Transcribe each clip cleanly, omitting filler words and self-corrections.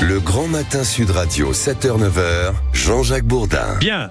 Le Grand Matin Sud Radio, 7h-9h, Jean-Jacques Bourdin. Bien,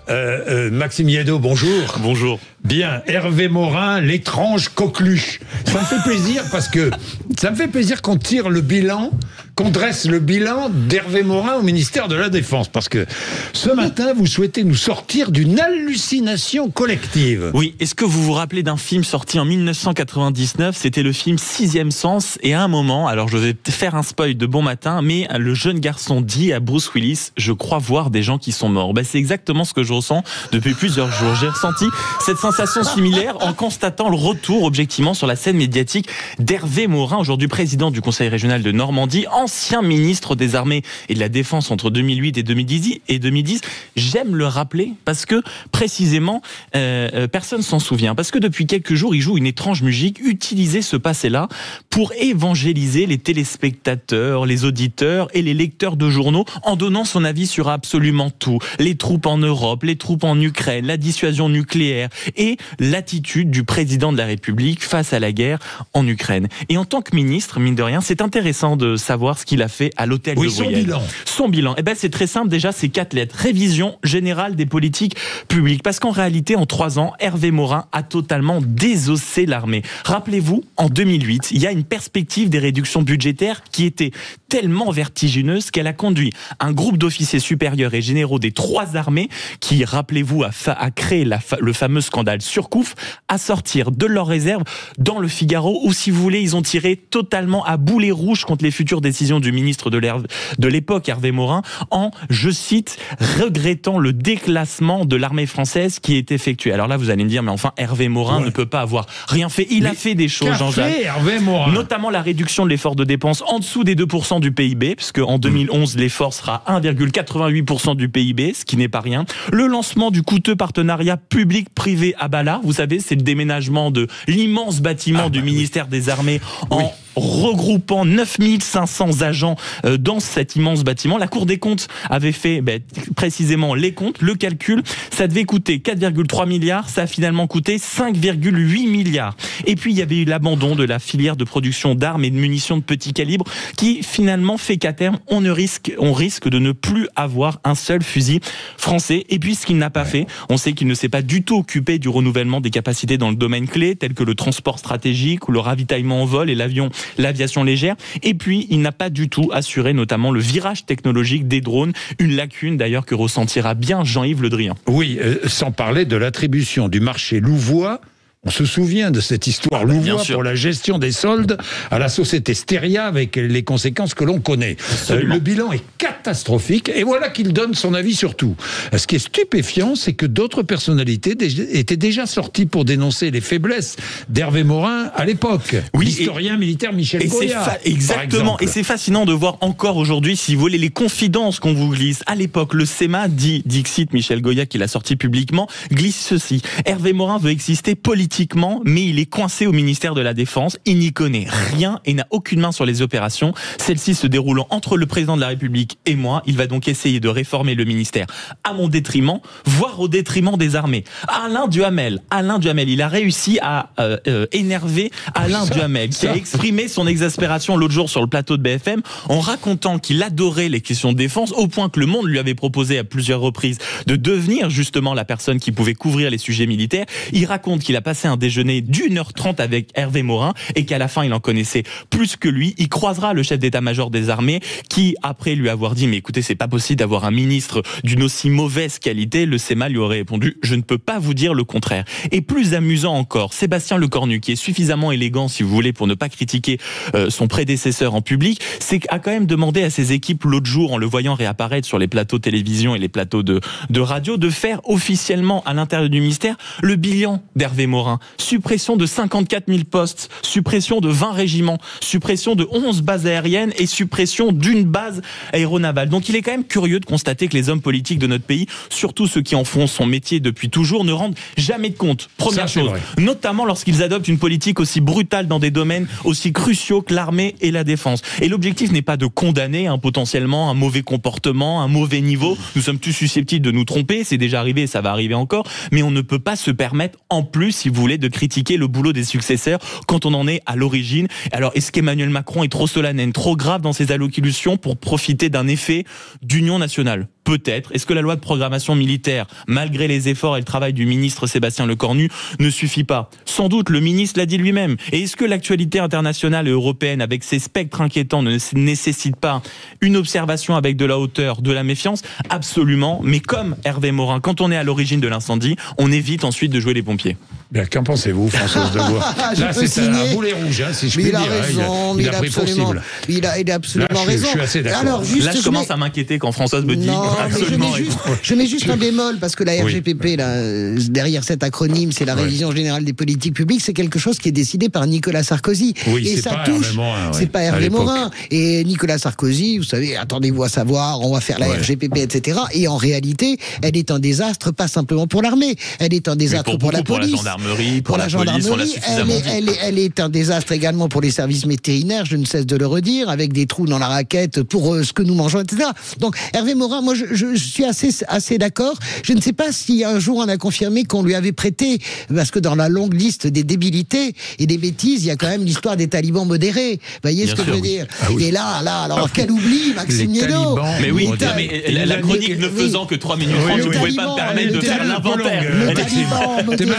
Maxime Yadeau, bonjour. Bonjour. Bien, Hervé Morin, l'étrange coqueluche. Ça me fait plaisir parce que ça me fait plaisir qu'on tire le bilan, qu'on dresse le bilan d'Hervé Morin au ministère de la Défense. Parce que ce matin, vous souhaitez nous sortir d'une hallucination collective. Oui, est-ce que vous vous rappelez d'un film sorti en 1999 ? C'était le film Sixième Sens. Et à un moment, alors je vais faire un spoil de bon matin, mais le jeune garçon dit à Bruce Willis « Je crois voir des gens qui sont morts ». C'est exactement ce que je ressens depuis plusieurs jours. J'ai ressenti cette sensation similaire en constatant le retour objectivement sur la scène médiatique d'Hervé Morin, aujourd'hui président du Conseil régional de Normandie, ancien ministre des Armées et de la Défense entre 2008 et 2010. J'aime le rappeler parce que précisément personne s'en souvient. Parce que depuis quelques jours, il joue une étrange musique, utiliser ce passé-là pour évangéliser les téléspectateurs, les auditeurs et les lecteurs de journaux en donnant son avis sur absolument tout. Les troupes en Europe, les troupes en Ukraine, la dissuasion nucléaire et l'attitude du président de la République face à la guerre en Ukraine. Et en tant que ministre, mine de rien, c'est intéressant de savoir ce qu'il a fait à l'hôtel de Bruyères. Son bilan. C'est très simple, déjà, c'est 4 lettres. Révision générale des politiques publiques. Parce qu'en réalité, en 3 ans, Hervé Morin a totalement désossé l'armée. Rappelez-vous, en 2008, il y a une perspective des réductions budgétaires qui était tellement vertigineuse qu'elle a conduit un groupe d'officiers supérieurs et généraux des 3 armées qui, rappelez-vous, a créé le fameux scandale Surcouf, à sortir de leurs réserves dans le Figaro, où, si vous voulez, ils ont tiré totalement à boulet rouge contre les futures décisions du ministre de l'époque, Hervé Morin, en, je cite, regrettant le déclassement de l'armée française qui est effectué. Alors là, vous allez me dire, mais enfin, Hervé Morin ne peut pas avoir rien fait. Il a fait des choses, Jean-Jacques. Hervé Morin. Notamment la réduction de l'effort de dépenses en dessous des 2% du PIB, puisque en 2011, l'effort sera 1,88% du PIB, ce qui n'est pas rien. Le lancement du coûteux partenariat public-privé à Bala, vous savez, c'est le déménagement de l'immense bâtiment du ministère des Armées en regroupant 9500 agents dans cet immense bâtiment. La Cour des comptes avait fait précisément les comptes, le calcul. Ça devait coûter 4,3 milliards, ça a finalement coûté 5,8 milliards. Et puis il y avait eu l'abandon de la filière de production d'armes et de munitions de petit calibre qui finalement fait qu'à terme, on risque de ne plus avoir un seul fusil français. Et puis ce qu'il n'a pas fait, on sait qu'il ne s'est pas du tout occupé du renouvellement des capacités dans le domaine clé, tel que le transport stratégique ou le ravitaillement en vol et l'aviation légère. Et puis, il n'a pas du tout assuré notamment le virage technologique des drones, une lacune d'ailleurs que ressentira bien Jean-Yves Le Drian. Oui, sans parler de l'attribution du marché louvois. On se souvient de cette histoire louvois pour la gestion des soldes à la société Steria avec les conséquences que l'on connaît. Le bilan est catastrophique et voilà qu'il donne son avis sur tout. Ce qui est stupéfiant, c'est que d'autres personnalités étaient déjà sorties pour dénoncer les faiblesses d'Hervé Morin à l'époque. Oui, l'historien militaire Michel Goya. Exactement. Et c'est fascinant de voir encore aujourd'hui, si vous voulez, les confidences qu'on vous glisse. À l'époque, le SEMA dit, dixit Michel Goya, qui l'a sorti publiquement, glisse ceci. Hervé Morin veut exister politiquement, mais il est coincé au ministère de la Défense. Il n'y connaît rien et n'a aucune main sur les opérations. Celle-ci se déroulant entre le président de la République et moi. Il va donc essayer de réformer le ministère à mon détriment, voire au détriment des armées. Alain Duhamel, il a réussi à énerver Alain Duhamel, qui a exprimé son exaspération l'autre jour sur le plateau de BFM en racontant qu'il adorait les questions de défense, au point que Le Monde lui avait proposé à plusieurs reprises de devenir justement la personne qui pouvait couvrir les sujets militaires. Il raconte qu'il a passé un déjeuner d'1h30 avec Hervé Morin et qu'à la fin il en connaissait plus que lui. Il croisera le chef d'état-major des armées qui, après lui avoir dit mais écoutez, c'est pas possible d'avoir un ministre d'une aussi mauvaise qualité, le SEMA lui aurait répondu je ne peux pas vous dire le contraire. Et plus amusant encore, Sébastien Lecornu, qui est suffisamment élégant si vous voulez pour ne pas critiquer son prédécesseur en public, a quand même demandé à ses équipes l'autre jour, en le voyant réapparaître sur les plateaux de télévision et les plateaux de radio, de faire officiellement à l'intérieur du ministère le bilan d'Hervé Morin. Suppression de 54 000 postes, suppression de 20 régiments, suppression de 11 bases aériennes et suppression d'une base aéronavale. Donc il est quand même curieux de constater que les hommes politiques de notre pays, surtout ceux qui en font son métier depuis toujours, ne rendent jamais de compte. Première chose, notamment lorsqu'ils adoptent une politique aussi brutale dans des domaines aussi cruciaux que l'armée et la défense. Et l'objectif n'est pas de condamner potentiellement un mauvais comportement, un mauvais niveau. Nous sommes tous susceptibles de nous tromper, c'est déjà arrivé, ça va arriver encore, mais on ne peut pas se permettre en plus, si vous voulez, de critiquer le boulot des successeurs quand on en est à l'origine. Alors, est-ce qu'Emmanuel Macron est trop solennel, trop grave dans ses allocutions pour profiter d'un effet d'union nationale ? Peut-être. Est-ce que la loi de programmation militaire, malgré les efforts et le travail du ministre Sébastien Lecornu, ne suffit pas ? Sans doute, le ministre l'a dit lui-même. Et est-ce que l'actualité internationale et européenne, avec ses spectres inquiétants, ne nécessite pas une observation avec de la hauteur, de la méfiance ? Absolument. Mais comme Hervé Morin, quand on est à l'origine de l'incendie, on évite ensuite de jouer les pompiers. Bien, qu'en pensez-vous, Françoise Devois ? Là, c'est un boulet rouge, si je puis dire. Il a absolument raison. Je suis assez d'accord. Alors, là, je commence à m'inquiéter quand Françoise me dit... Je mets juste un bémol, parce que la RGPP, là, derrière cet acronyme, c'est la révision générale des politiques publiques, c'est quelque chose qui est décidé par Nicolas Sarkozy. Oui, et ça touche, c'est pas Hervé Morin. Et Nicolas Sarkozy, vous savez, attendez-vous à savoir, on va faire la RGPP, etc. Et en réalité, elle est un désastre, pas simplement pour l'armée, elle est un désastre pour la police. Pour la gendarmerie, elle est un désastre également pour les services vétérinaires, je ne cesse de le redire, avec des trous dans la raquette pour ce que nous mangeons, etc. Donc Hervé Morin, moi je suis assez d'accord. Je ne sais pas si un jour on a confirmé qu'on lui avait prêté, parce que dans la longue liste des débilités et des bêtises, il y a quand même l'histoire des talibans modérés. Vous voyez ce que je veux dire ? Et là, alors quel oubli, Maxime Niéno. Mais oui, la chronique ne faisant que 3 minutes 30, je ne pouvais pas me permettre de faire l'inventaire. Le taliban modéré,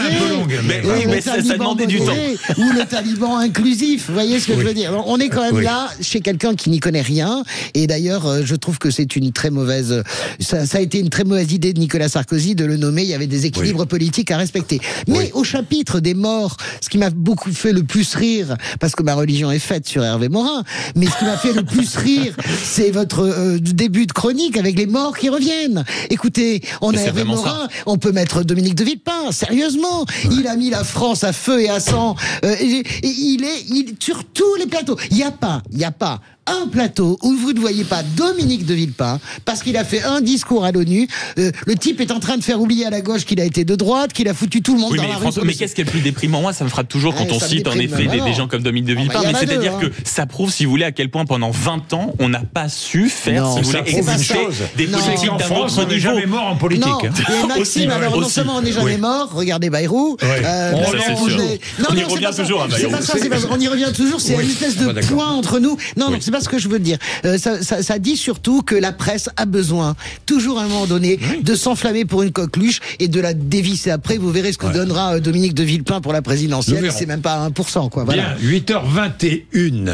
mais ça demandait du temps. Ou le taliban inclusif, vous voyez ce que je veux dire ? On est quand même là chez quelqu'un qui n'y connaît rien, et d'ailleurs je trouve que c'est une très mauvaise, ça a été une très mauvaise idée de Nicolas Sarkozy de le nommer, il y avait des équilibres politiques à respecter. Mais au chapitre des morts, ce qui m'a beaucoup fait le plus rire, parce que ma religion est faite sur Hervé Morin, mais ce qui m'a fait le plus rire, c'est votre début de chronique avec les morts qui reviennent. Écoutez, on a Hervé Morin, on peut mettre Dominique de Villepin, sérieusement, il a mis la France à feu et à sang, il est sur tous les plateaux. Il y a pas un plateau où vous ne voyez pas Dominique de Villepin, parce qu'il a fait un discours à l'ONU. Le type est en train de faire oublier à la gauche qu'il a été de droite, qu'il a foutu tout le monde dans la rue. Mais qu'est-ce qui est le plus déprimant ? Moi, ça me frappe toujours quand on cite en effet des gens comme Dominique de Villepin. Mais c'est-à-dire que ça prouve, si vous voulez, à quel point pendant 20 ans, on n'a pas su faire, si vous voulez, exister des politiques d'un autre niveau. On n'est jamais mort en politique. Non, Maxime, alors non seulement on n'est jamais mort, regardez Bayrou. On y revient toujours à Bayrou. C'est pas ça, on y revient toujours, c'est une espèce de point entre nous. Non, c'est pas ce que je veux dire. Ça dit surtout que la presse a besoin, toujours à un moment donné, de s'enflammer pour une coqueluche et de la dévisser après. Vous verrez ce que donnera Dominique de Villepin pour la présidentielle. C'est même pas 1%, quoi. Voilà. Bien, 8h21.